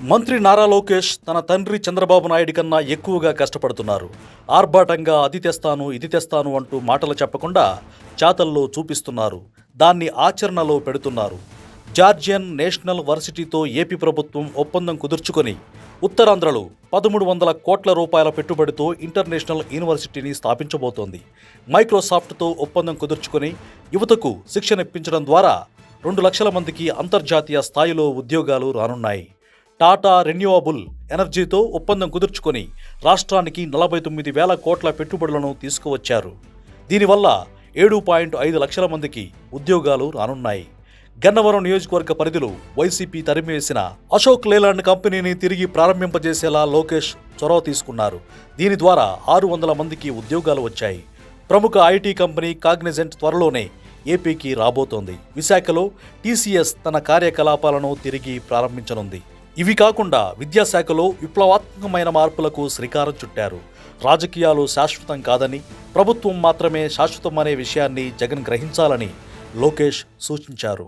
మంత్రి నారా లోకేష్ తన తండ్రి చంద్రబాబు నాయుడు కన్నా ఎక్కువగా కష్టపడుతున్నారు. ఆర్భాటంగా అది తెస్తాను ఇది తెస్తాను అంటూ మాటలు చెప్పకుండా చేతల్లో చూపిస్తున్నారు. దాన్ని ఆచరణలో పెడుతున్నారు. జార్జియన్ నేషనల్ వర్సిటీతో ఏపీ ప్రభుత్వం ఒప్పందం కుదుర్చుకొని ఉత్తరాంధ్రలో 1300 కోట్ల రూపాయల పెట్టుబడితో ఇంటర్నేషనల్ యూనివర్సిటీని స్థాపించబోతోంది. మైక్రోసాఫ్ట్తో ఒప్పందం కుదుర్చుకొని యువతకు శిక్షణ ఇప్పించడం ద్వారా 2 లక్షల మందికి అంతర్జాతీయ స్థాయిలో ఉద్యోగాలు రానున్నాయి. టాటా రెన్యూవబుల్ ఎనర్జీతో ఒప్పందం కుదుర్చుకొని రాష్ట్రానికి 49,000 కోట్ల పెట్టుబడులను తీసుకువచ్చారు. దీనివల్ల 7.5 లక్షల మందికి ఉద్యోగాలు రానున్నాయి. గన్నవరం నియోజకవర్గ పరిధిలో వైసీపీ తరిమివేసిన అశోక్ లేలాండ్ కంపెనీని తిరిగి ప్రారంభింపజేసేలా లోకేష్ చొరవ తీసుకున్నారు. దీని ద్వారా 600 మందికి ఉద్యోగాలు వచ్చాయి. ప్రముఖ ఐటీ కంపెనీ కాగ్నిజెంట్ త్వరలోనే ఏపీకి రాబోతోంది. విశాఖలో టీసీఎస్ తన కార్యకలాపాలను తిరిగి ప్రారంభించనుంది. ఇవి కాకుండా విద్యాశాఖలో విప్లవాత్మకమైన మార్పులకు శ్రీకారం చుట్టారు. రాజకీయాలు శాశ్వతం కాదని, ప్రభుత్వం మాత్రమే శాశ్వతమనే విషయాన్ని జగన్ గ్రహించాలని లోకేష్ సూచించారు.